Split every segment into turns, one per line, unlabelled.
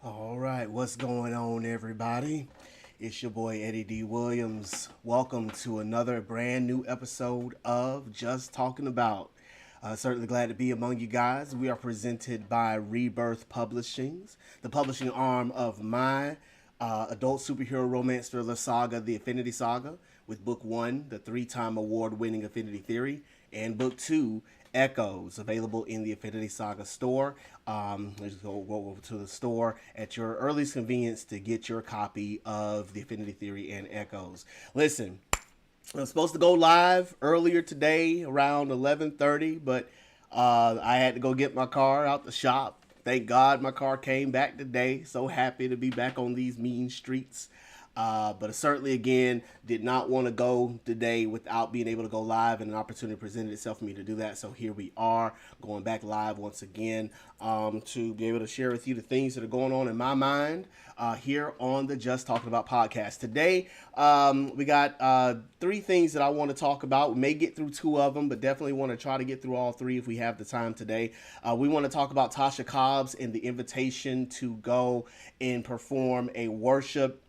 All right, what's going on, everybody? It's your boy Eddie D. Williams. Welcome to another brand new episode of Just Talking About. Certainly glad to be among you guys. We are presented by Rebirth Publishings, the publishing arm of my adult superhero romance thriller saga, The Affinity Saga, with book one, the three-time award-winning Affinity Theory, and book two, Echoes, available in the Affinity Saga store. Just go over to the store at your earliest convenience to get your copy of the Affinity Theory and Echoes. Listen, I was supposed to go live earlier today around 11:30, but I had to go get my car out the shop. Thank God my car came back today. So happy to be back on these mean streets. But certainly, again, did not want to go today without being able to go live, and an opportunity presented itself for me to do that. So here we are, going back live once again to be able to share with you the things that are going on in my mind here on the Just Talking About podcast. Today, we got three things that I want to talk about. We may get through two of them, but definitely want to try to get through all three if we have the time today. We want to talk about Tasha Cobbs and the invitation to go and perform a worship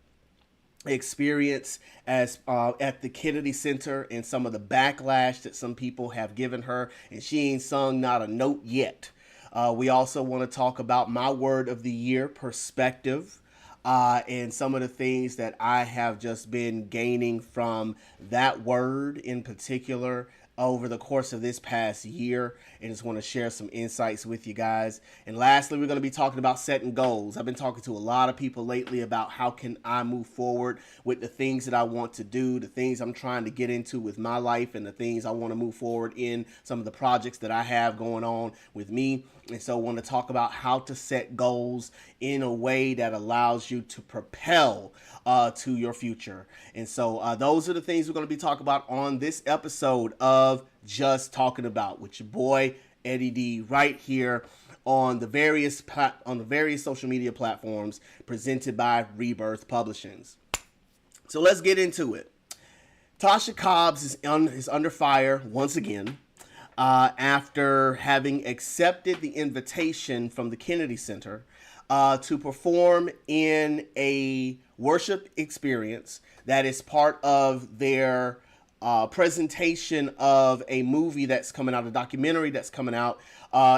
experience as at the Kennedy Center, and some of the backlash that some people have given her, and she ain't sung not a note yet. We also want to talk about my word of the year, perspective, and some of the things that I have just been gaining from that word in particular over the course of this past year, and just want to share some insights with you guys. And lastly, we're going to be talking about setting goals. I've been talking to a lot of people lately about how can I move forward with the things that I want to do, the things I'm trying to get into with my life, and the things I want to move forward in some of the projects that I have going on with me. And so I want to talk about how to set goals in a way that allows you to propel to your future. And so those are the things we're going to be talking about on this episode of Just Talking About with your boy Eddie D, right here on the various social media platforms presented by Rebirth Publishings. So let's get into it. Tasha Cobbs is under fire once again. After having accepted the invitation from the Kennedy Center to perform in a worship experience that is part of their presentation of a movie that's coming out, a documentary that's coming out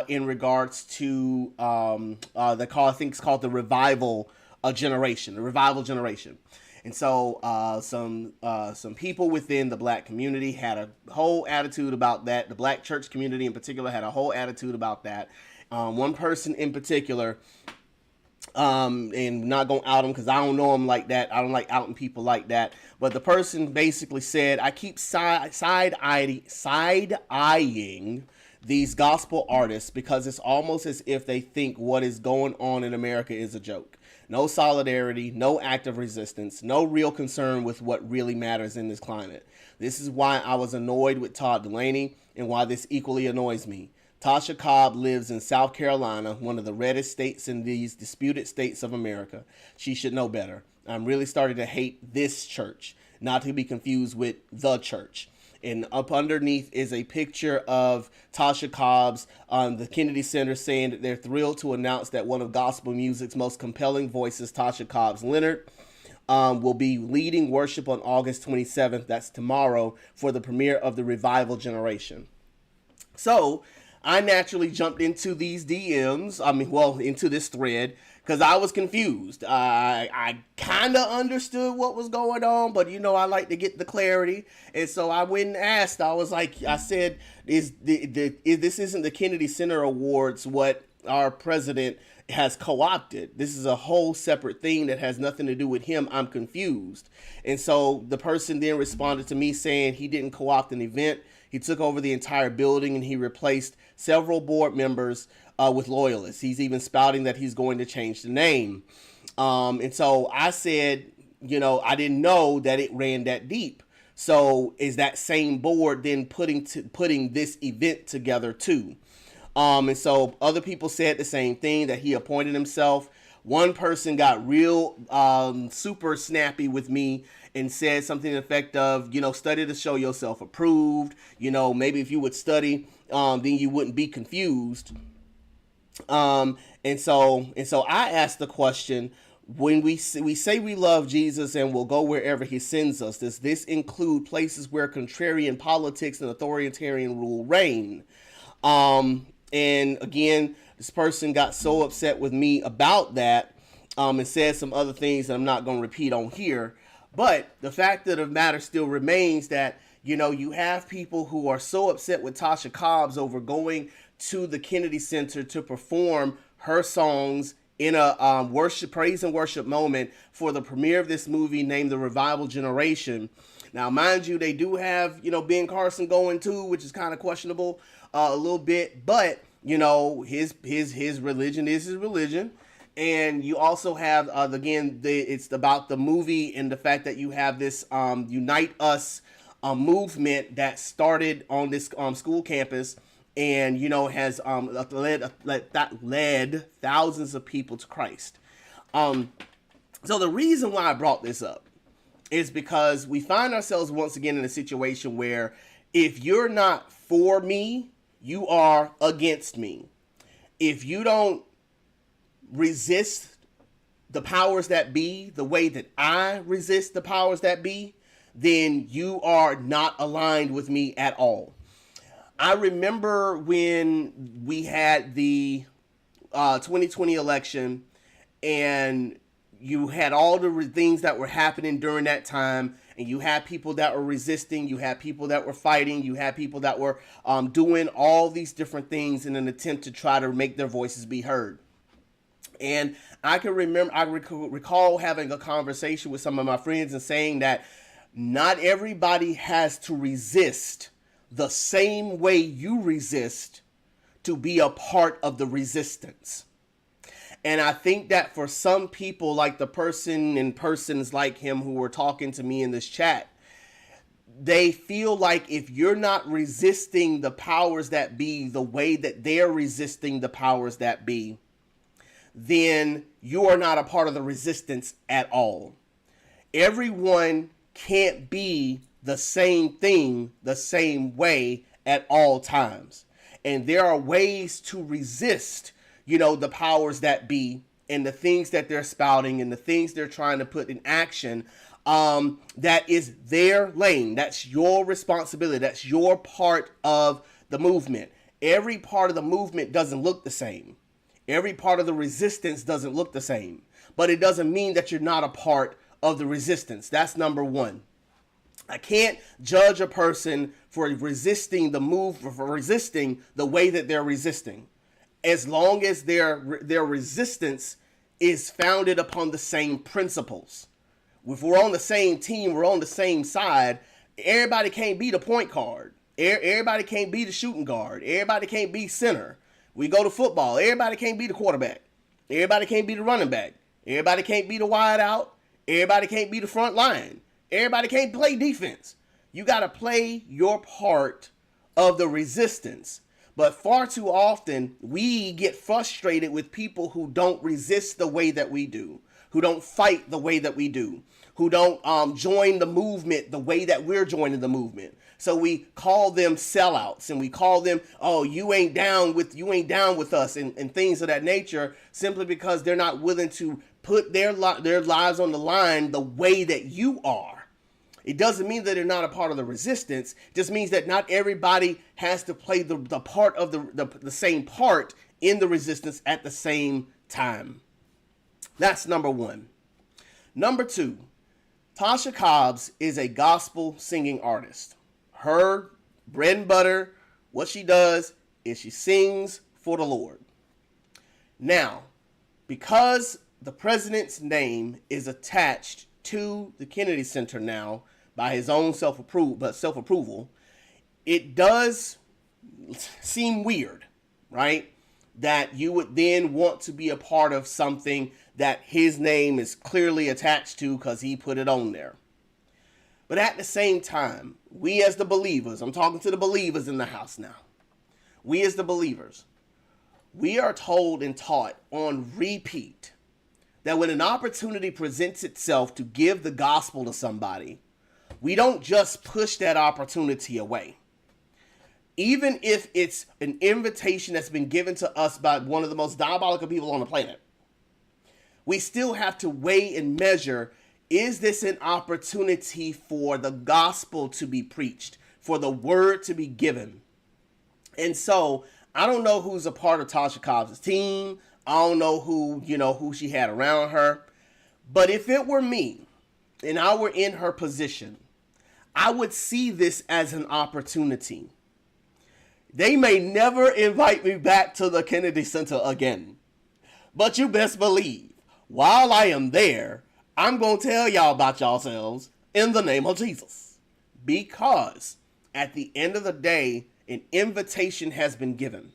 in regards to I think it's called the Revival Generation, the Revival Generation. And so some people within the black community had a whole attitude about that. The black church community in particular had a whole attitude about that. One person in particular, and not gonna out him because I don't know him like that. I don't like outing people like that. But the person basically said, I keep side-eyeing these gospel artists because it's almost as if they think what is going on in America is a joke. No solidarity, no active resistance, no real concern with what really matters in this climate. This is why I was annoyed with Todd Delaney and why this equally annoys me. Tasha Cobb lives in South Carolina, one of the reddest states in these disputed states of America. She should know better. I'm really starting to hate this church, not to be confused with the church. And up underneath is a picture of Tasha Cobbs on the Kennedy Center saying that they're thrilled to announce that one of gospel music's most compelling voices, Tasha Cobbs Leonard, will be leading worship on August 27th, that's tomorrow, for the premiere of the Revival Generation. So I naturally jumped into these DMs, into this thread, because I was confused. I kind of understood what was going on, but I like to get the clarity. And so I went and asked. I said, this isn't the Kennedy Center Awards what our president has co-opted. This is a whole separate thing that has nothing to do with him. I'm confused. And so the person then responded to me saying he didn't co-opt an event. He took over the entire building and he replaced several board members with loyalists. He's even spouting that he's going to change the name. And so I said, I didn't know that it ran that deep. So is that same board then putting this event together too? And so other people said the same thing, that he appointed himself. One person got real super snappy with me and said something to the effect of, study to show yourself approved. Maybe if you would study, then you wouldn't be confused. And so I asked the question: when we say we love Jesus and will go wherever He sends us, does this include places where contrarian politics and authoritarian rule reign? And again, this person got so upset with me about that, and said some other things that I'm not going to repeat on here. But the fact of the matter still remains that, you have people who are so upset with Tasha Cobbs over going to the Kennedy Center to perform her songs in a praise and worship moment for the premiere of this movie named The Revival Generation. Now, mind you, they do have, Ben Carson going too, which is kind of questionable a little bit, but his religion is his religion. And you also have, again, it's about the movie and the fact that you have this Unite Us movement that started on this school campus, and has led thousands of people to Christ. So the reason why I brought this up is because we find ourselves once again in a situation where if you're not for me, you are against me. If you don't resist the powers that be the way that I resist the powers that be, then you are not aligned with me at all. I remember when we had the 2020 election, and you had all the things that were happening during that time, and you had people that were resisting, you had people that were fighting, you had people that were doing all these different things in an attempt to try to make their voices be heard. And I recall having a conversation with some of my friends and saying that not everybody has to resist the same way you resist to be a part of the resistance. And I think that for some people, like the person and persons like him who were talking to me in this chat, they feel like if you're not resisting the powers that be the way that they're resisting the powers that be, then you are not a part of the resistance at all. Everyone can't be the same thing the same way at all times. And there are ways to resist, the powers that be and the things that they're spouting and the things they're trying to put in action. That is their lane. That's your responsibility. That's your part of the movement. Every part of the movement doesn't look the same. Every part of the resistance doesn't look the same, but it doesn't mean that you're not a part of the resistance. That's number one. I can't judge a person for resisting the move, for resisting the way that they're resisting, as long as their resistance is founded upon the same principles. If we're on the same team, we're on the same side. Everybody can't be the point guard. Everybody can't be the shooting guard. Everybody can't be center. We go to football. Everybody can't be the quarterback. Everybody can't be the running back. Everybody can't be the wide out. Everybody can't be the front line. Everybody can't play defense. You got to play your part of the resistance. But far too often, we get frustrated with people who don't resist the way that we do, who don't fight the way that we do, who don't join the movement the way that we're joining the movement. So we call them sellouts, and we call them, oh, you ain't down with us, and things of that nature, simply because they're not willing to put their lives on the line the way that you are. It doesn't mean that they're not a part of the resistance. It just means that not everybody has to play the part of the same part in the resistance at the same time. That's number one. Number two, Tasha Cobbs is a gospel singing artist. Her bread and butter, what she does is she sings for the Lord. Now, because the president's name is attached to the Kennedy Center now by his own self-approval, it does seem weird, right? That you would then want to be a part of something that his name is clearly attached to because he put it on there. But at the same time, we as the believers, I'm talking to the believers in the house now. We as the believers, we are told and taught on repeat that when an opportunity presents itself to give the gospel to somebody, we don't just push that opportunity away. even if it's an invitation that's been given to us by one of the most diabolical people on the planet, we still have to weigh and measure, is this an opportunity for the gospel to be preached, for the word to be given? And so I don't know who's a part of Tasha Cobbs' team. I don't know who she had around her. But if it were me and I were in her position, I would see this as an opportunity. They may never invite me back to the Kennedy Center again. But you best believe, while I am there, I'm going to tell y'all about yourselves in the name of Jesus. Because at the end of the day, an invitation has been given.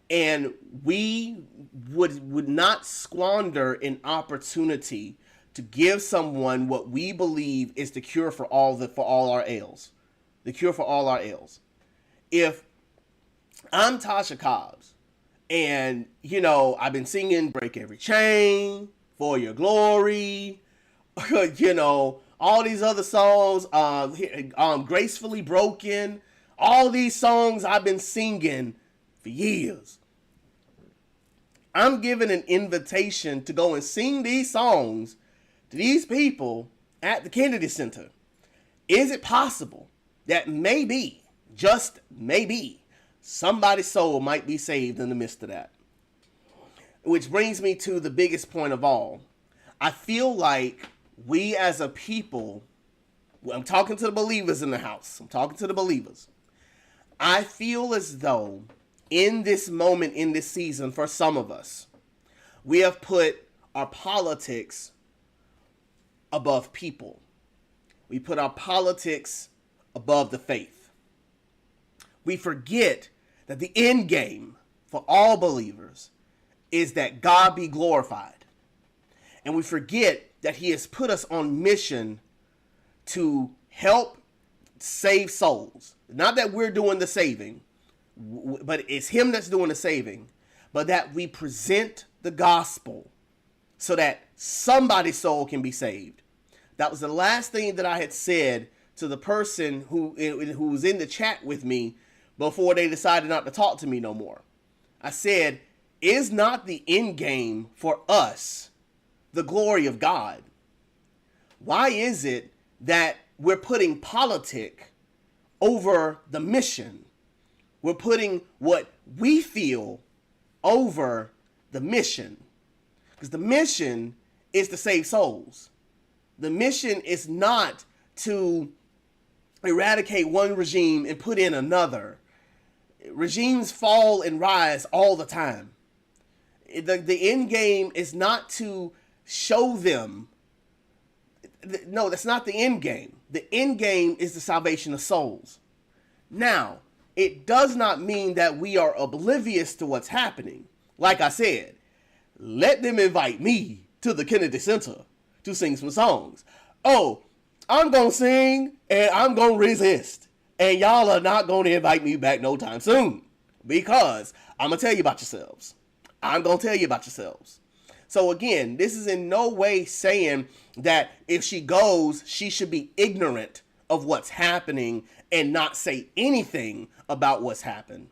And we would not squander an opportunity to give someone what we believe is the cure for all our ails. The cure for all our ails. If I'm Tasha Cobbs, and, I've been singing Break Every Chain, For Your Glory, all these other songs, Gracefully Broken, all these songs I've been singing for years. I'm given an invitation to go and sing these songs to these people at the Kennedy Center. Is it possible that maybe, just maybe, somebody's soul might be saved in the midst of that? Which brings me to the biggest point of all. I feel like we as a people, I'm talking to the believers in the house. I'm talking to the believers. I feel as though in this moment, in this season, for some of us, we have put our politics above people. We put our politics above the faith. We forget that the end game for all believers is that God be glorified. And we forget that he has put us on mission to help save souls. Not that we're doing the saving, but it's him that's doing the saving. But that we present the gospel so that somebody's soul can be saved. That was the last thing that I had said to the person who was in the chat with me before they decided not to talk to me no more. I said, is not the end game for us the glory of God? Why is it that we're putting politic over the mission? We're putting what we feel over the mission. Because the mission is to save souls. The mission is not to eradicate one regime and put in another. Regimes fall and rise all the time. The end game is not to show them. No, that's not the end game. The end game is the salvation of souls. Now, it does not mean that we are oblivious to what's happening. Like I said, let them invite me to the Kennedy Center to sing some songs. Oh, I'm going to sing and I'm going to resist. And y'all are not going to invite me back no time soon. Because I'm going to tell you about yourselves. I'm going to tell you about yourselves. So again, this is in no way saying that if she goes, she should be ignorant of what's happening and not say anything about what's happened.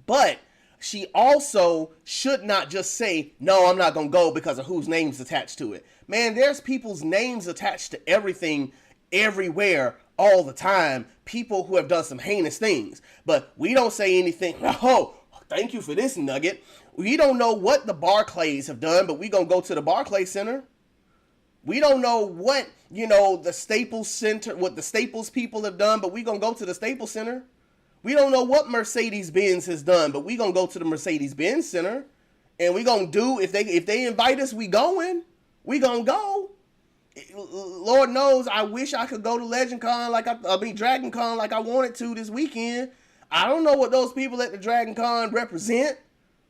But she also should not just say, no, I'm not going to go because of whose name's attached to it. Man, there's people's names attached to everything, everywhere, all the time. People who have done some heinous things. But we don't say anything, oh, thank you for this nugget. We don't know what the Barclays have done, but we going to go to the Barclays Center. We don't know what, the Staples Center, what the Staples people have done, but we going to go to the Staples Center. We don't know what Mercedes-Benz has done, but we going to go to the Mercedes-Benz Center. And we going to do, if they invite us, we going. We going to go. Lord knows, I wish I could go to Dragon Con like I wanted to this weekend. I don't know what those people at the Dragon Con represent.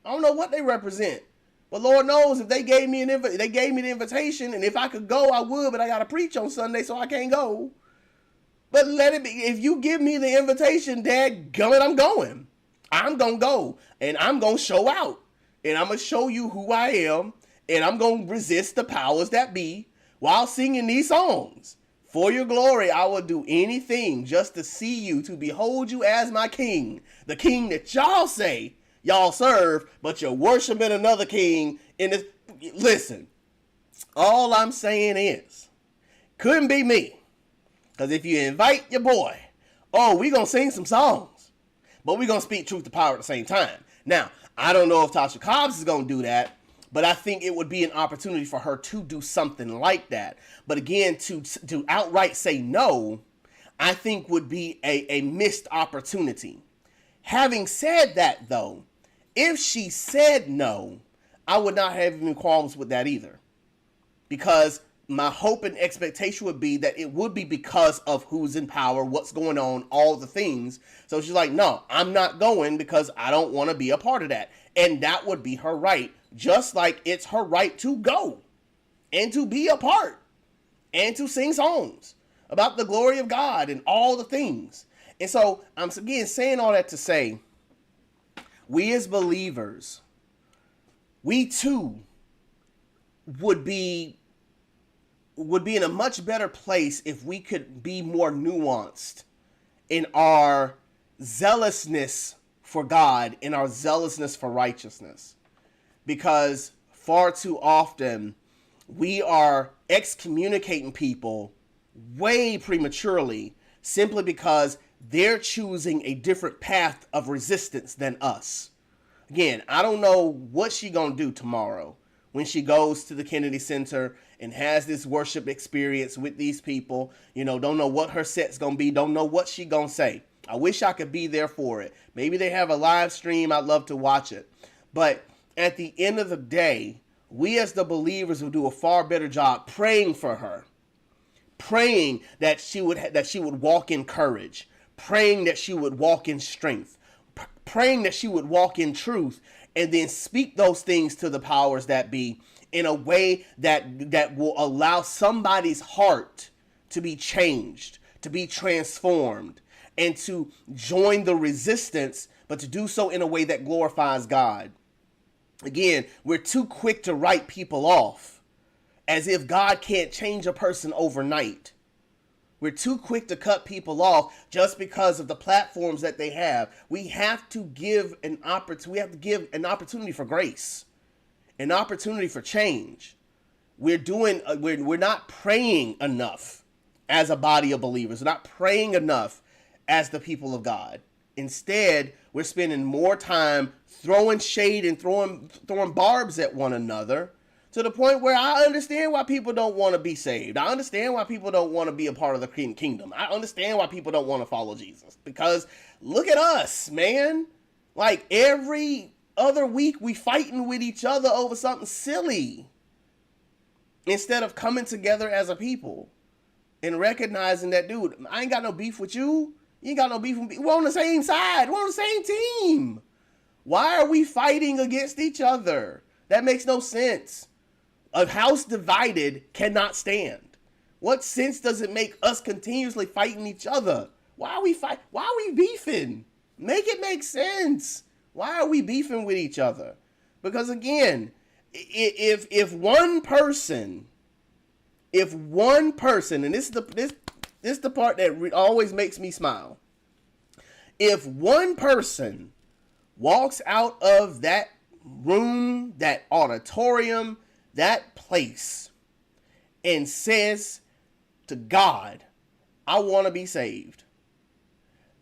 I don't know what they represent. But Lord knows if they gave me the invitation, and if I could go, I would, but I got to preach on Sunday, so I can't go. But let it be. If you give me the invitation, dadgummit, I'm going. I'm going to go, and I'm going to show out, and I'm going to show you who I am, and I'm going to resist the powers that be while singing these songs For your glory, I will do anything just to see you, to behold you as my king. The king that y'all say y'all serve, but you're worshiping another king in this. Listen, all I'm saying is, couldn't be me. Because if you invite your boy, oh, we going to sing some songs, but we going to speak truth to power at the same time. Now, I don't know if Tasha Cobbs is going to do that, but I think it would be an opportunity for her to do something like that. But again, to outright say no, I think would be a missed opportunity. Having said that, though, if she said no, I would not have any qualms with that either. Because my hope and expectation would be that it would be because of who's in power, what's going on, all the things. So she's like, no, I'm not going because I don't want to be a part of that. And that would be her right. Just like it's her right to go and to be a part and to sing songs about the glory of God and all the things. And so I'm again saying all that to say, we as believers, we too would be in a much better place if we could be more nuanced in our zealousness for God, in our zealousness for righteousness. Because far too often we are excommunicating people way prematurely simply because they're choosing a different path of resistance than us. Again, I don't know what she's going to do tomorrow when she goes to the Kennedy Center and has this worship experience with these people. You know, don't know what her set's going to be. Don't know what she's going to say. I wish I could be there for it. Maybe they have a live stream. I'd love to watch it. But at the end of the day, we as the believers will do a far better job praying for her, praying that she would walk in courage, praying that she would walk in strength, praying that she would walk in truth, and then speak those things to the powers that be in a way that will allow somebody's heart to be changed, to be transformed, and to join the resistance, but to do so in a way that glorifies God. Again, we're too quick to write people off as if God can't change a person overnight. We're too quick to cut people off just because of the platforms that they have. We have to give an opportunity for grace, an opportunity for change. We're not praying enough as a body of believers. We're not praying enough as the people of God. Instead, we're spending more time throwing shade and throwing barbs at one another, to the point where I understand why people don't want to be saved. I understand why people don't want to be a part of the kingdom. I understand why people don't want to follow Jesus. Because look at us, man. Like every other week we fighting with each other over something silly, instead of coming together as a people and recognizing that, dude, I ain't got no beef with you. You ain't got no beef with me. We're on the same side. We're on the same team. Why are we fighting against each other? That makes no sense. A house divided cannot stand. What sense does it make us continuously fighting each other? Why are we beefing? Make it make sense. Why are we beefing with each other? Because again, if one person, and this is the part that always makes me smile. If one person walks out of that room, that auditorium, that place, and says to God, I want to be saved,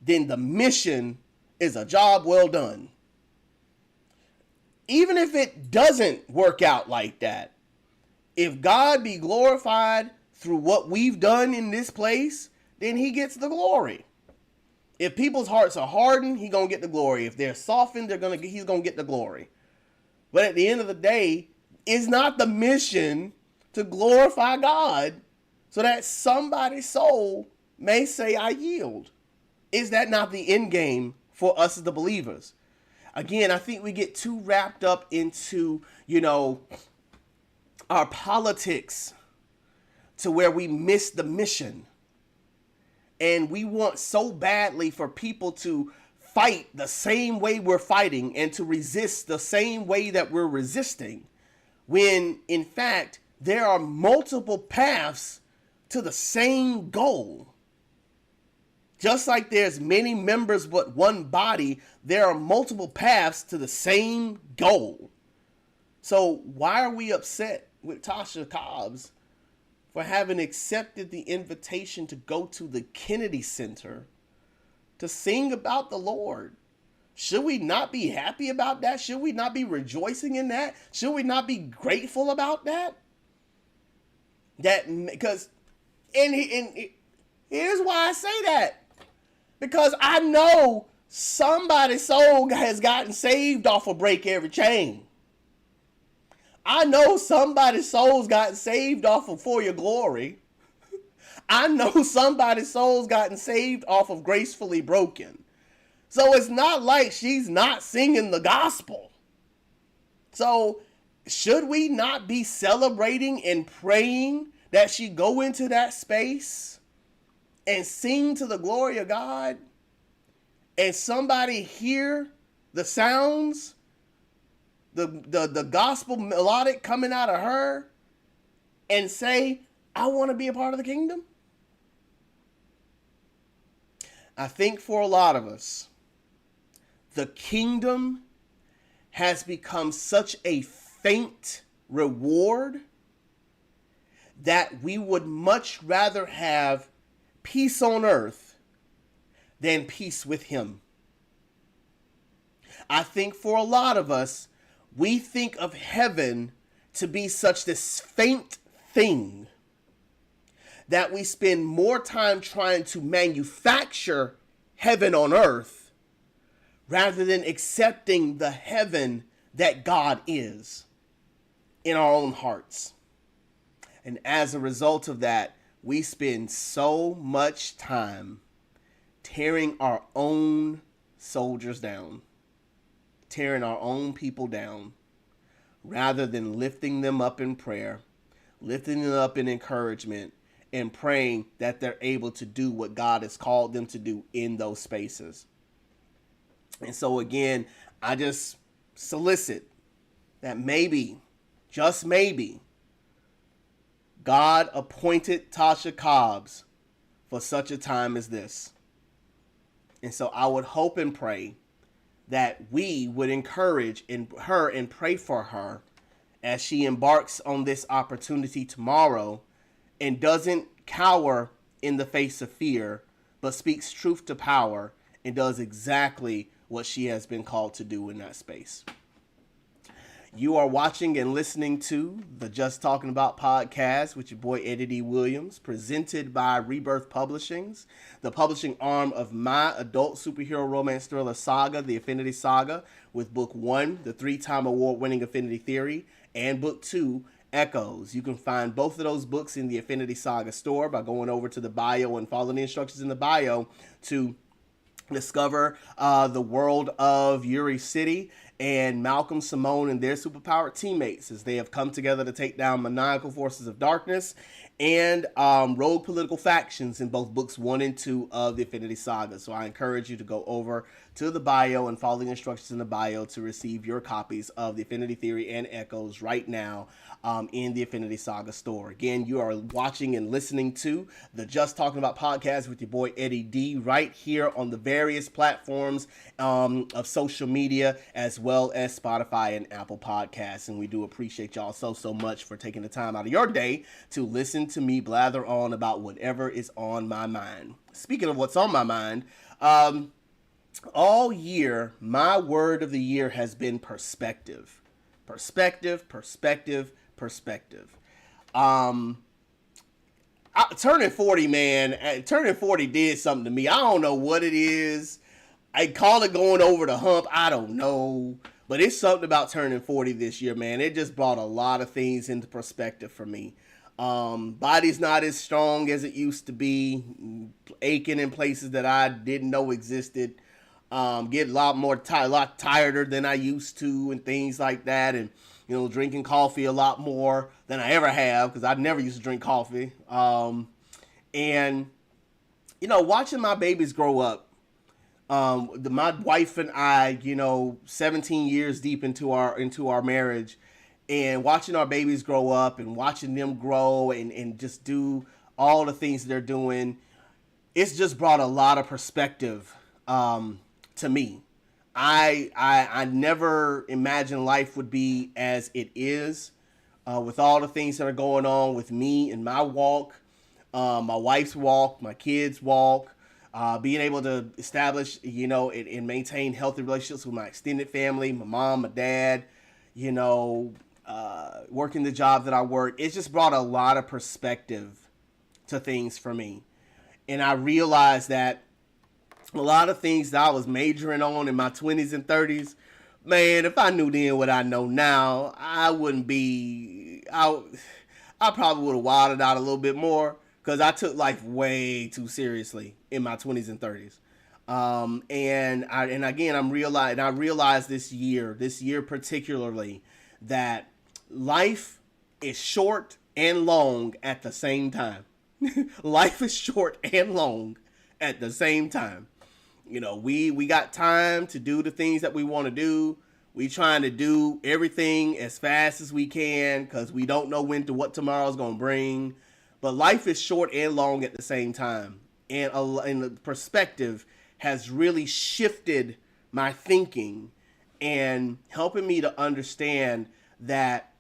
then the mission is a job well done. Even if it doesn't work out like that, if God be glorified through what we've done in this place, then he gets the glory. If people's hearts are hardened, he's going to get the glory. If they're softened, he's going to get the glory. But at the end of the day, it's not the mission to glorify God so that somebody's soul may say, I yield. Is that not the end game for us as the believers? Again, I think we get too wrapped up into, our politics to where we miss the mission. And we want so badly for people to fight the same way we're fighting and to resist the same way that we're resisting, when in fact there are multiple paths to the same goal. Just like there's many members but one body, there are multiple paths to the same goal. So why are we upset with Tasha Cobbs for having accepted the invitation to go to the Kennedy Center to sing about the Lord? Should we not be happy about that? Should we not be rejoicing in that? Should we not be grateful about that? Because here's why I say that. Because I know somebody's soul has gotten saved off of Break Every Chain. I know somebody's soul's gotten saved off of For Your Glory. I know somebody's soul's gotten saved off of Gracefully Broken. So it's not like she's not singing the gospel. So should we not be celebrating and praying that she go into that space and sing to the glory of God, and somebody hear the sounds, the gospel melodic coming out of her, and say, I want to be a part of the kingdom? I think for a lot of us, the kingdom has become such a faint reward that we would much rather have peace on earth than peace with him. I think for a lot of us, we think of heaven to be such this faint thing that we spend more time trying to manufacture heaven on earth rather than accepting the heaven that God is in our own hearts. And as a result of that, we spend so much time tearing our own soldiers down, tearing our own people down, rather than lifting them up in prayer, lifting them up in encouragement, and praying that they're able to do what God has called them to do in those spaces. And so again, I just solicit that maybe, just maybe, God appointed Tasha Cobbs for such a time as this. And so I would hope and pray that we would encourage her and pray for her as she embarks on this opportunity tomorrow and doesn't cower in the face of fear, but speaks truth to power and does exactly what she has been called to do in that space. You are watching and listening to the Just Talking About podcast with your boy Eddie D. Williams, presented by Rebirth Publishings, the publishing arm of my adult superhero romance thriller saga, The Affinity Saga, with book 1, the 3-time award-winning Affinity Theory, and book 2, Echoes. You can find both of those books in the Affinity Saga store by going over to the bio and following the instructions in the bio to discover the world of Yuri City and Malcolm, Simone, and their superpowered teammates as they have come together to take down maniacal forces of darkness and rogue political factions in both books 1 and 2 of the Affinity Saga. So I encourage you to go over to the bio and follow the instructions in the bio to receive your copies of the Affinity Theory and Echoes right now in the Affinity Saga store. Again, you are watching and listening to the Just Talking About podcast with your boy Eddie D right here on the various platforms of social media as well as Spotify and Apple Podcasts. And we do appreciate y'all so much for taking the time out of your day to listen to me blather on about whatever is on my mind. Speaking of what's on my mind, all year, my word of the year has been perspective. Perspective. Turning 40, man, turning 40 did something to me. I don't know what it is. I call it going over the hump. I don't know. But it's something about turning 40 this year, man. It just brought a lot of things into perspective for me. Body's not as strong as it used to be. Aching in places that I didn't know existed. Get a lot tireder than I used to and things like that. And, you know, drinking coffee a lot more than I ever have because I never used to drink coffee. And, you know, watching my babies grow up. My wife and I, you know, 17 years deep into our marriage, and watching our babies grow up and watching them grow and just do all the things they're doing. It's just brought a lot of perspective to me. I never imagined life would be as it is with all the things that are going on with me and my walk, my wife's walk, my kids' walk, being able to establish, and maintain healthy relationships with my extended family, my mom, my dad, working the job that I work. It's just brought a lot of perspective to things for me. And I realized that a lot of things that I was majoring on in my 20s and 30s, man, if I knew then what I know now, I probably would have wilded out a little bit more because I took life way too seriously in my 20s and 30s. I realized this year particularly, that life is short and long at the same time. Life is short and long at the same time. We got time to do the things that we want to do. We trying to do everything as fast as we can because we don't know what tomorrow's going to bring. But life is short and long at the same time. And the perspective has really shifted my thinking and helping me to understand that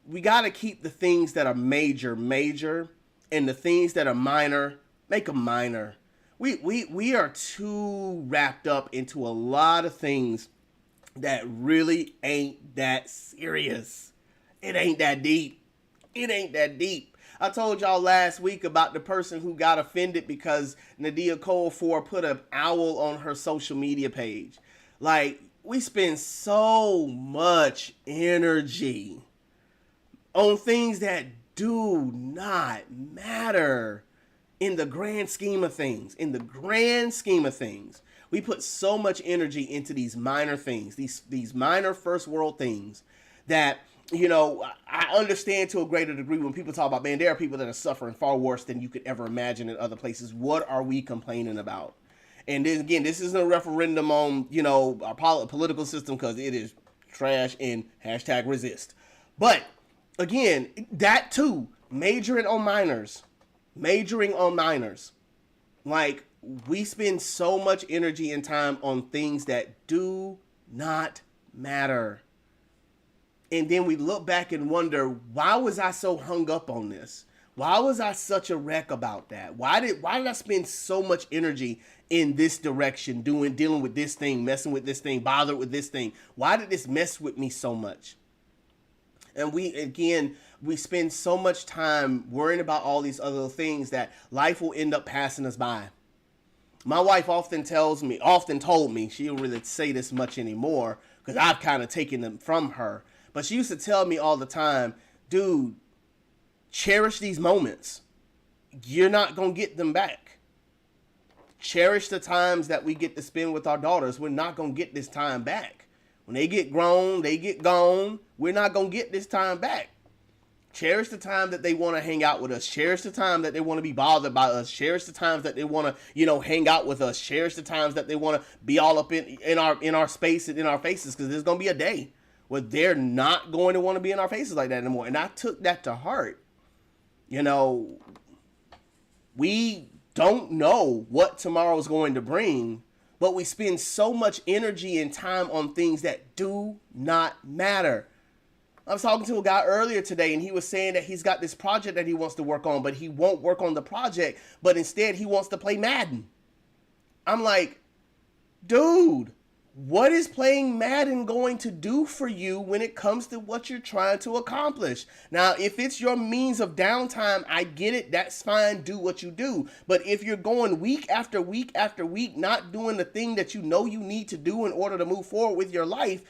we got to keep the things that are major, and the things that are minor, make them minor. We are too wrapped up into a lot of things that really ain't that serious. It ain't that deep. I told y'all last week about the person who got offended because Nadia Cole-Ford put an owl on her social media page. Like, we spend so much energy on things that do not matter in the grand scheme of things. We put so much energy into these minor things, these minor first world things that, I understand to a greater degree when people talk about, man, there are people that are suffering far worse than you could ever imagine in other places. What are we complaining about? And then again, this isn't a referendum on, our political system because it is trash and #resist. But again, that too, majoring on minors. Like, we spend so much energy and time on things that do not matter. And then we look back and wonder, why was I so hung up on this? Why was I such a wreck about that? Why did I spend so much energy in this direction, dealing with this thing, messing with this thing, bothered with this thing? Why did this mess with me so much? And we spend so much time worrying about all these other things that life will end up passing us by. My wife often told me, she don't really say this much anymore because I've kind of taken them from her. But she used to tell me all the time, dude, cherish these moments. You're not going to get them back. Cherish the times that we get to spend with our daughters. We're not going to get this time back. When they get grown, they get gone. We're not going to get this time back. Cherish the time that they want to hang out with us. Cherish the time that they want to be bothered by us. Cherish the times that they want to, hang out with us. Cherish the times that they want to be all up in our space and in our faces, because there's going to be a day where they're not going to want to be in our faces like that anymore. And I took that to heart. We don't know what tomorrow's going to bring, but we spend so much energy and time on things that do not matter. I was talking to a guy earlier today, and he was saying that he's got this project that he wants to work on, but he won't work on the project, but instead he wants to play Madden. I'm like, dude, what is playing Madden going to do for you when it comes to what you're trying to accomplish? Now, if it's your means of downtime, I get it. That's fine. Do what you do. But if you're going week after week after week, not doing the thing that you know you need to do in order to move forward with your life,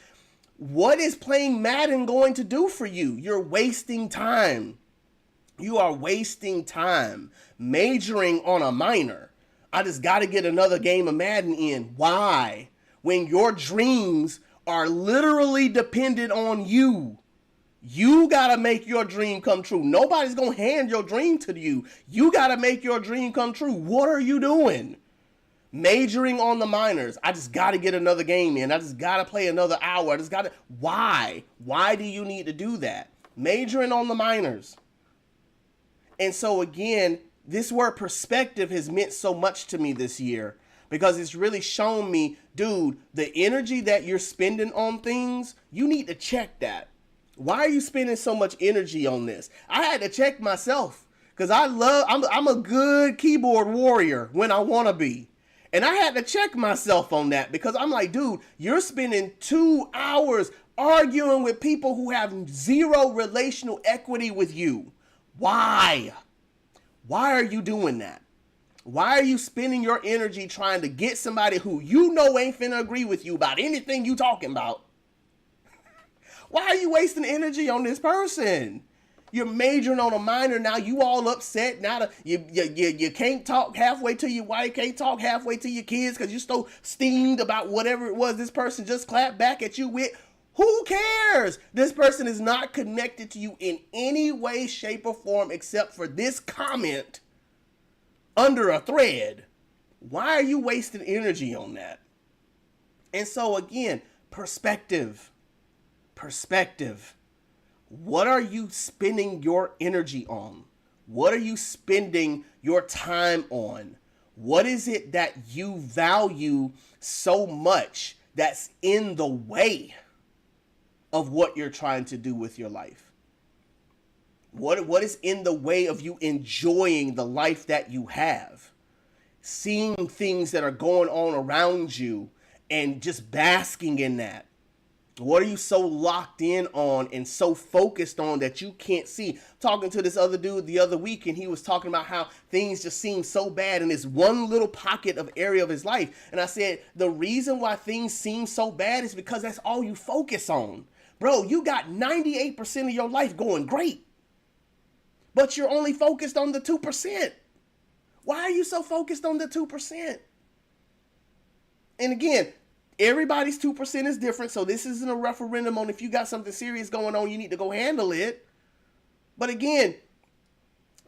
what is playing Madden going to do for you? You're wasting time. You are wasting time majoring on a minor. I just got to get another game of Madden in. Why? When your dreams are literally dependent on you. You got to make your dream come true. Nobody's going to hand your dream to you. You got to make your dream come true. What are you doing? Majoring on the minors. I just got to get another game in. I just got to play another hour. Why? Why do you need to do that? Majoring on the minors. And so again, This word perspective has meant so much to me this year because it's really shown me, dude, the energy that you're spending on things, you need to check that. Why are you spending so much energy on this? I had to check myself because I'm a good keyboard warrior when I want to be. And I had to check myself on that because I'm like, dude, you're spending 2 hours arguing with people who have zero relational equity with you. Why? Why are you doing that? Why are you spending your energy trying to get somebody who you know ain't finna agree with you about anything you talking about? Why are you wasting energy on this person? You're majoring on a minor now. You all upset now. You can't talk halfway to your wife. Can't talk halfway to your kids because you're so steamed about whatever it was this person just clapped back at you with. Who cares? This person is not connected to you in any way, shape, or form except for this comment under a thread. Why are you wasting energy on that? And so again, perspective. What are you spending your energy on? What are you spending your time on? What is it that you value so much that's in the way of what you're trying to do with your life? What is in the way of you enjoying the life that you have? Seeing things that are going on around you and just basking in that. What are you so locked in on and so focused on that you can't see? Talking to this other dude the other week, and he was talking about how things just seem so bad in this one little pocket of area of his life. And I said, the reason why things seem so bad is because that's all you focus on. Bro, you got 98% of your life going great, but you're only focused on the 2%. Why are you so focused on the 2%? And again, everybody's 2% is different, so this isn't a referendum on if you got something serious going on, you need to go handle it. But again,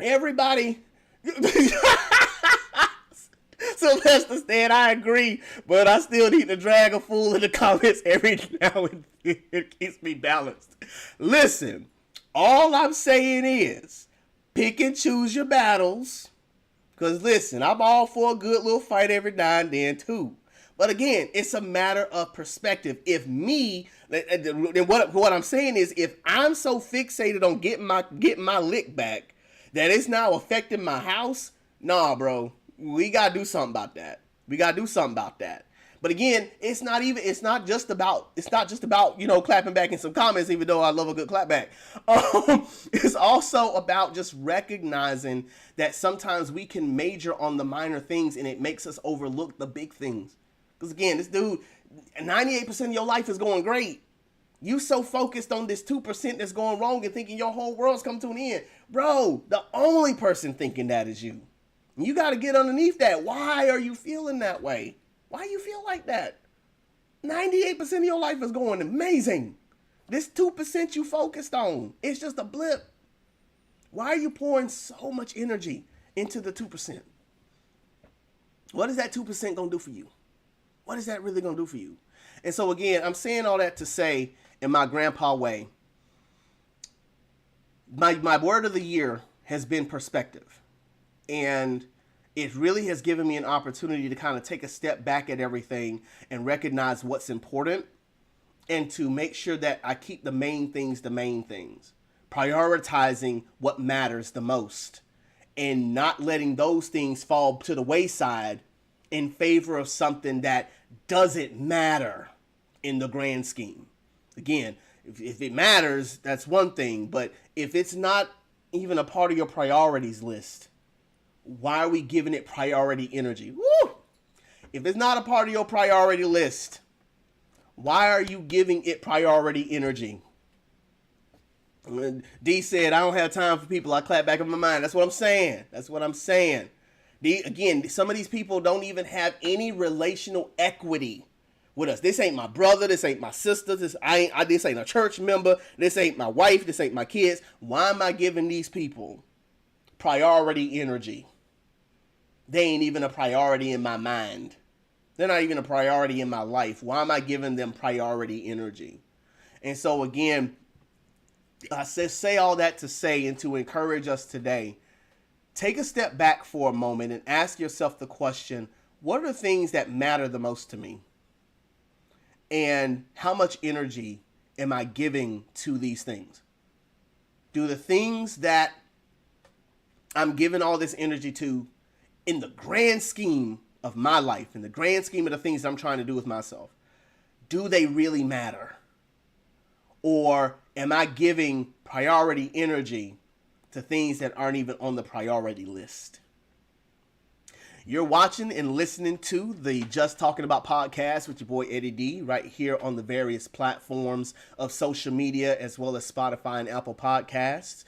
everybody... Sylvester said, I agree, but I still need to drag a fool in the comments every now and then. It keeps me balanced. Listen, all I'm saying is, pick and choose your battles. Because listen, I'm all for a good little fight every now and then too. But again, it's a matter of perspective. If me, then what I'm saying is, if I'm so fixated on getting my lick back that it's now affecting my house, nah, bro, we gotta do something about that. But again, it's not just about clapping back in some comments, even though I love a good clapback. It's also about just recognizing that sometimes we can major on the minor things and it makes us overlook the big things. Because again, this dude, 98% of your life is going great. You so focused on this 2% that's going wrong and thinking your whole world's come to an end. Bro, the only person thinking that is you. You got to get underneath that. Why are you feeling that way? Why you feel like that? 98% of your life is going amazing. This 2% you focused on, it's just a blip. Why are you pouring so much energy into the 2%? What is that 2% going to do for you? What is that really going to do for you? And so again, I'm saying all that to say, in my grandpa way, my word of the year has been perspective. And it really has given me an opportunity to kind of take a step back at everything and recognize what's important and to make sure that I keep the main things, prioritizing what matters the most and not letting those things fall to the wayside in favor of something that doesn't matter in the grand scheme. Again, if it matters, that's one thing, but if it's not even a part of your priorities list, why are we giving it priority energy? Woo! If it's not a part of your priority list, why are you giving it priority energy? D said, I don't have time for people. I clap back in my mind. That's what I'm saying. Again, some of these people don't even have any relational equity with us. This ain't my brother. This ain't my sister. This ain't a church member. This ain't my wife. This ain't my kids. Why am I giving these people priority energy? They ain't even a priority in my mind. They're not even a priority in my life. Why am I giving them priority energy? And so again, I say all that to say and to encourage us today take a step back for a moment and ask yourself the question, what are the things that matter the most to me? And how much energy am I giving to these things? Do the things that I'm giving all this energy to, in the grand scheme of my life, in the grand scheme of the things that I'm trying to do with myself, do they really matter? Or am I giving priority energy to things that aren't even on the priority list? You're watching and listening to the Just Talking About podcast with your boy Eddie D right here on the various platforms of social media as well as Spotify and Apple Podcasts.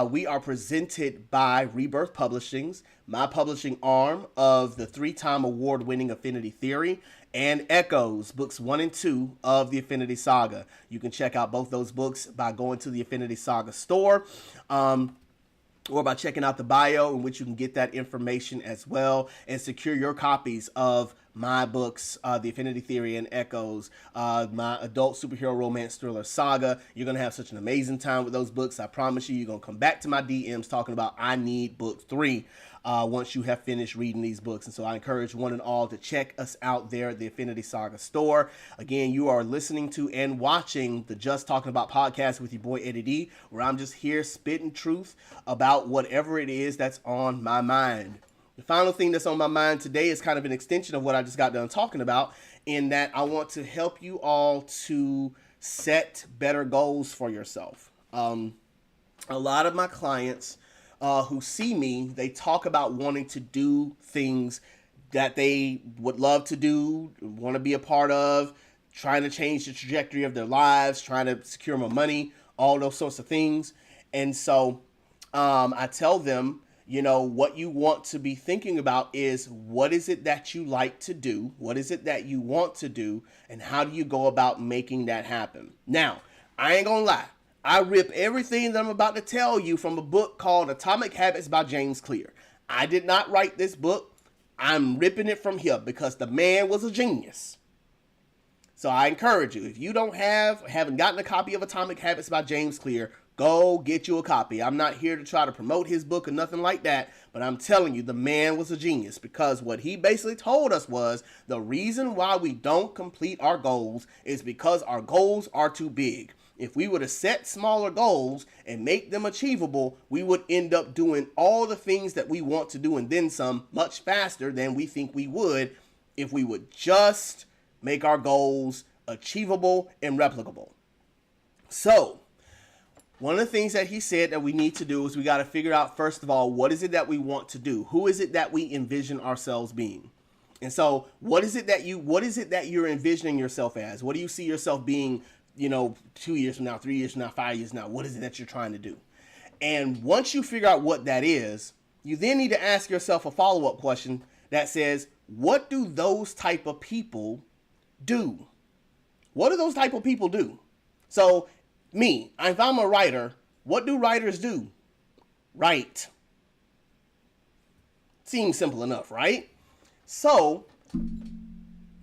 We are presented by Rebirth Publishings, my publishing arm of the 3-time award-winning Affinity Theory, and Echoes, books 1 and 2 of the Affinity Saga. You can check out both those books by going to the Affinity Saga store. Or by checking out the bio in which you can get that information as well and secure your copies of my books, The Affinity Theory and Echoes, my adult superhero romance thriller saga. You're going to have such an amazing time with those books. I promise you, you're going to come back to my DMs talking about I need book 3 once you have finished reading these books. And so I encourage one and all to check us out there at the Affinity Saga store. Again, you are listening to and watching the Just Talking About podcast with your boy Eddie D, where I'm just here spitting truth about whatever it is that's on my mind. The final thing that's on my mind today is kind of an extension of what I just got done talking about, in that I want to help you all to set better goals for yourself. A lot of my clients who see me, they talk about wanting to do things that they would love to do, want to be a part of, trying to change the trajectory of their lives, trying to secure more money, all those sorts of things. And so I tell them, you know, what you want to be thinking about is, what is it that you like to do? What is it that you want to do? And how do you go about making that happen? Now, I ain't gonna lie. I rip everything that I'm about to tell you from a book called Atomic Habits by James Clear. I did not write this book. I'm ripping it from here because the man was a genius. So I encourage you, if you haven't gotten a copy of Atomic Habits by James Clear, go get you a copy. I'm not here to try to promote his book or nothing like that, but I'm telling you, the man was a genius, because what he basically told us was the reason why we don't complete our goals is because our goals are too big. If we were to set smaller goals and make them achievable, we would end up doing all the things that we want to do and then some much faster than we think we would if we would just make our goals achievable and replicable. So, one of the things that he said that we need to do is we got to figure out, first of all, what is it that we want to do? Who is it that we envision ourselves being? And so, what is it that you're envisioning yourself as? What do you see yourself being, 2 years from now, 3 years from now, 5 years from now? What is it that you're trying to do? And once you figure out what that is, you then need to ask yourself a follow-up question that says, what do those type of people do? What do those type of people do? So, if I'm a writer, what do writers do? Write. Seems simple enough, right? So,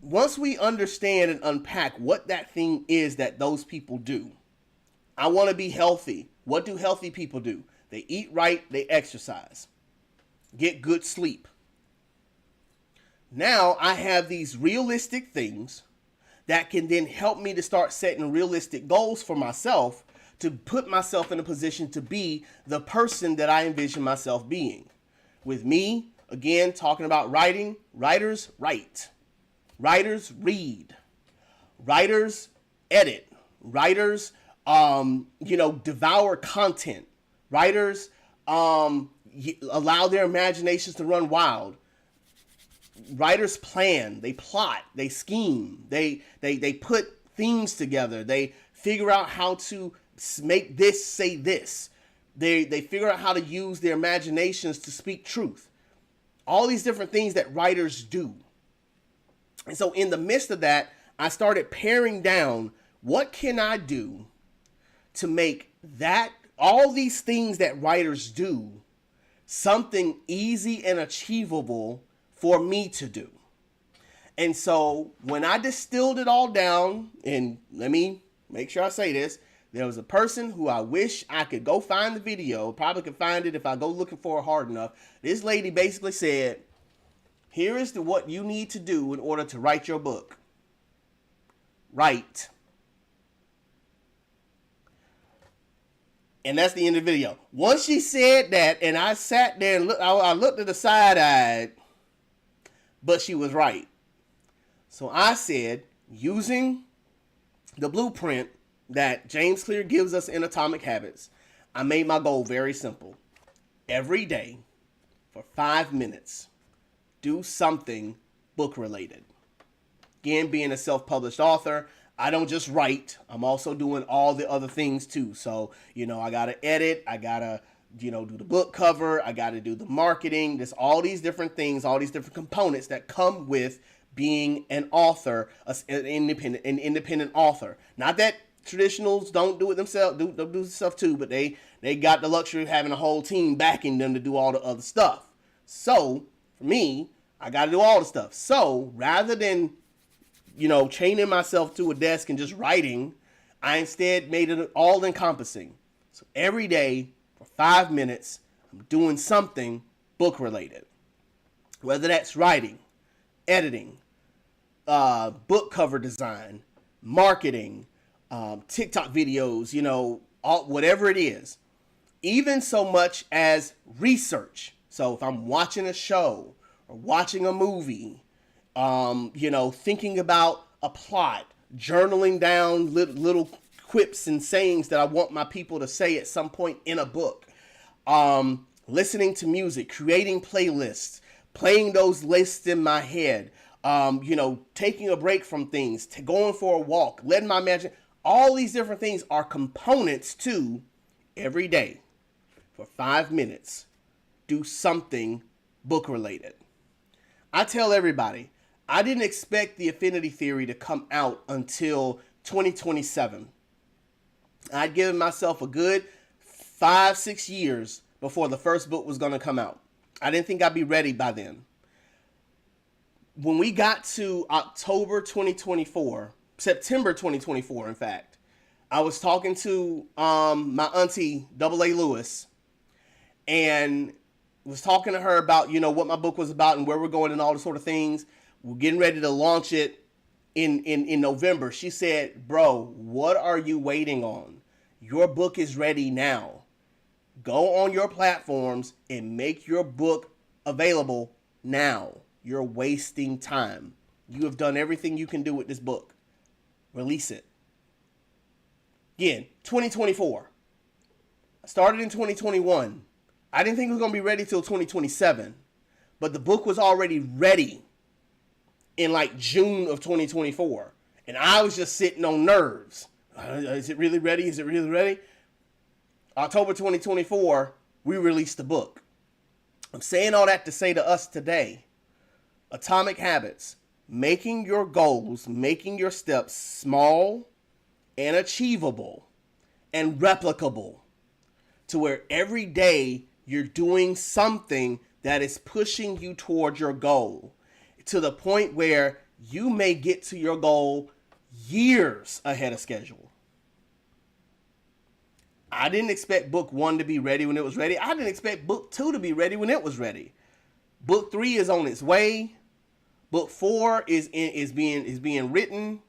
once we understand and unpack what that thing is that those people do, I want to be healthy. What do healthy people do? They eat right, they exercise, get good sleep. Now I have these realistic things that can then help me to start setting realistic goals for myself, to put myself in a position to be the person that I envision myself being. With me, again, talking about writing, writers write. Writers read. Writers edit. Writers, devour content. Writers allow their imaginations to run wild. Writers plan, they plot, they scheme, they put things together, they figure out how to make this say this, they figure out how to use their imaginations to speak truth. All these different things that writers do. And so in the midst of that, I started paring down, what can I do to make that, all these things that writers do, something easy and achievable for me to do. And so when I distilled it all down, and let me make sure I say this, There was a person who I wish I could go find the video. Probably could find it if I go looking for it hard enough. This lady basically said, here is what you need to do in order to write your book. Write. And that's the end of the video. Once she said that, and I sat there and I looked at the side-eyed, but she was right. So I said, using the blueprint that James Clear gives us in Atomic Habits, I made my goal very simple. Every day, for 5 minutes, do something book-related. Again, being a self-published author, I don't just write. I'm also doing all the other things too. So, I got to edit. I got to, do the book cover. I got to do the marketing. There's all these different things, all these different components that come with being an author, an independent author. Not that traditionals don't do it themselves, do stuff too, but they got the luxury of having a whole team backing them to do all the other stuff. So, for me, I got to do all the stuff. So, rather than chaining myself to a desk and just writing, I instead made it all encompassing. So every day for 5 minutes, I'm doing something book related. Whether that's writing, editing, book cover design, marketing, TikTok videos, whatever it is. Even so much as research. So if I'm watching a show or watching a movie, thinking about a plot, journaling down little quips and sayings that I want my people to say at some point in a book, listening to music, creating playlists, playing those lists in my head, taking a break from things, going for a walk, letting my imagination, all these different things are components to every day for 5 minutes, do something book related. I tell everybody, I didn't expect the Affinity Theory to come out until 2027. I'd given myself a good 5-6 years before the first book was going to come out. I didn't think I'd be ready by then. When we got to September 2024, in fact, I was talking to my auntie, A.A. Lewis, and was talking to her about, what my book was about and where we're going and all the sort of things. We're getting ready to launch it in November. She said, bro, what are you waiting on? Your book is ready now. Go on your platforms and make your book available now. You're wasting time. You have done everything you can do with this book. Release it. Again, 2024. I started in 2021. I didn't think it was going to be ready till 2027. But the book was already ready in June of 2024. And I was just sitting on nerves. Is it really ready? Is it really ready? October 2024, we released the book. I'm saying all that to say to us today, Atomic Habits, making your goals, making your steps small and achievable and replicable to where every day you're doing something that is pushing you toward your goal, to the point where you may get to your goal years ahead of schedule. I didn't expect book 1 to be ready when it was ready. I didn't expect book 2 to be ready when it was ready. Book 3 is on its way. Book 4 is being written.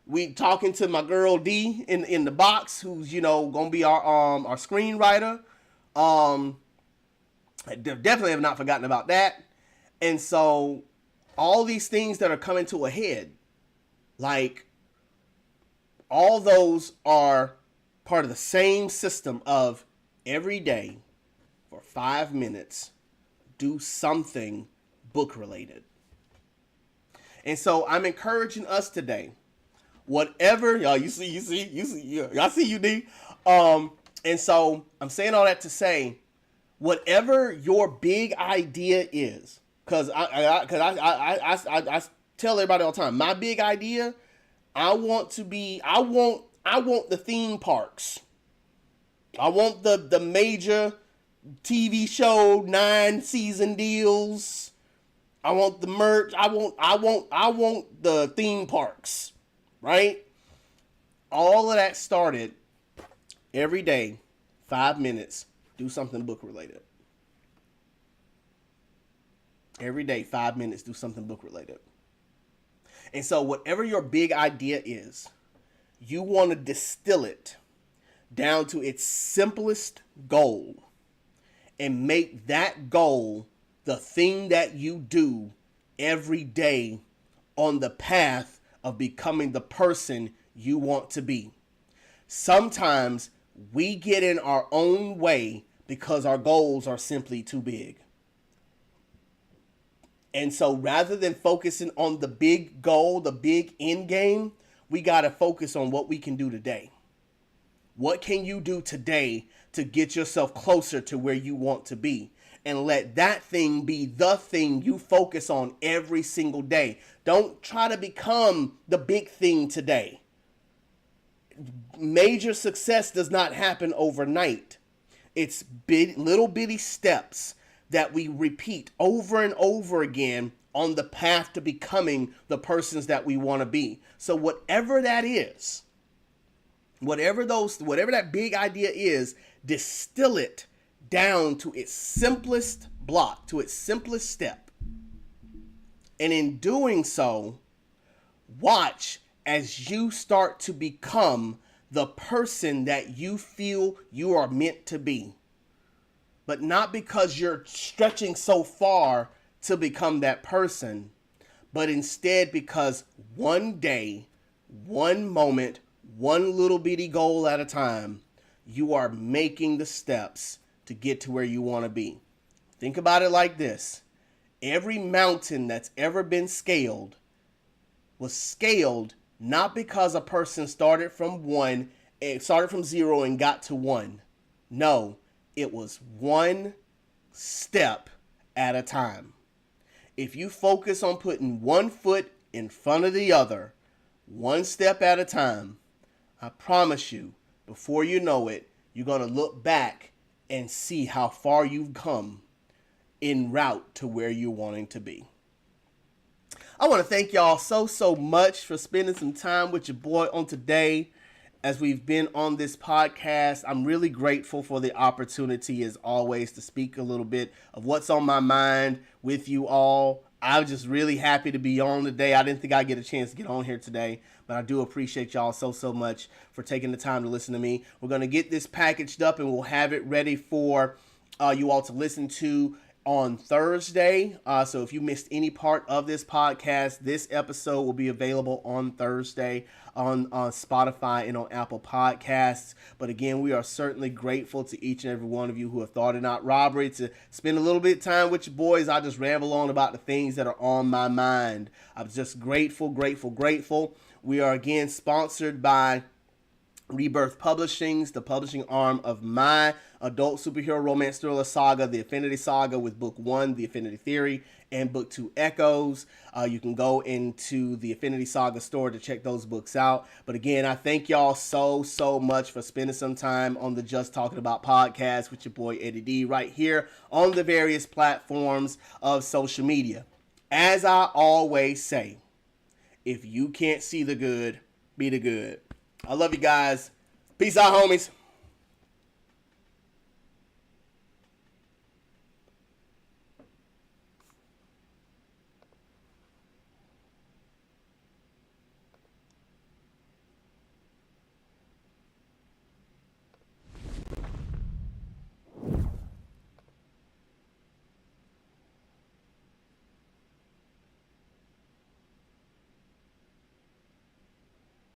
We talking to my girl D in the box, who's gonna be our screenwriter. I definitely have not forgotten about that. And so all these things that are coming to a head, all those are part of the same system of every day for 5 minutes, do something book related. And so I'm encouraging us today, whatever, y'all, y'all see you, D. And so I'm saying all that to say, whatever your big idea is, because I tell everybody all the time, my big idea, I want the theme parks. I want the major TV show 9-season deals. I want the merch. I want the theme parks, right? All of that started Every day, 5 minutes, do something book related. Every day, 5 minutes, do something book related. And so, whatever your big idea is, you want to distill it down to its simplest goal and make that goal the thing that you do every day on the path of becoming the person you want to be. Sometimes we get in our own way because our goals are simply too big. And so rather than focusing on the big goal, the big end game, we got to focus on what we can do today. What can you do today to get yourself closer to where you want to be? And let that thing be the thing you focus on every single day. Don't try to become the big thing today. Major success does not happen overnight. It's little bitty steps that we repeat over and over again on the path to becoming the persons that we want to be. So whatever that is, whatever that big idea is, distill it down to its simplest block, to its simplest step. And in doing so, watch as you start to become the person that you feel you are meant to be. But not because you're stretching so far to become that person, but instead because one day, one moment, one little bitty goal at a time, you are making the steps to get to where you want to be. Think about it like this. Every mountain that's ever been scaled was scaled not because a person started from zero and got to one. No, it was one step at a time. If you focus on putting one foot in front of the other, one step at a time, I promise you, before you know it, you're going to look back and see how far you've come en route to where you're wanting to be. I want to thank y'all so much for spending some time with your boy on today as we've been on this podcast. I'm really grateful for the opportunity, as always, to speak a little bit of what's on my mind with you all. I'm just really happy to be on today. I didn't think I'd get a chance to get on here today, but I do appreciate y'all so much for taking the time to listen to me. We're going to get this packaged up and we'll have it ready for you all to listen to on Thursday. So if you missed any part of this podcast, this episode will be available on Thursday on Spotify and on Apple Podcasts. But again, we are certainly grateful to each and every one of you who have thought it not robbery to spend a little bit of time with your boys. I just ramble on about the things that are on my mind. I'm just grateful. We are again sponsored by Rebirth Publishings, the publishing arm of my adult superhero romance thriller saga, The Affinity Saga, with Book 1, The Affinity Theory, and Book 2, Echoes. You can go into the Affinity Saga store to check those books out. But again, I thank y'all so much for spending some time on the Just Talking About podcast with your boy Eddie D right here on the various platforms of social media. As I always say, if you can't see the good, be the good. I love you guys. Peace out, homies.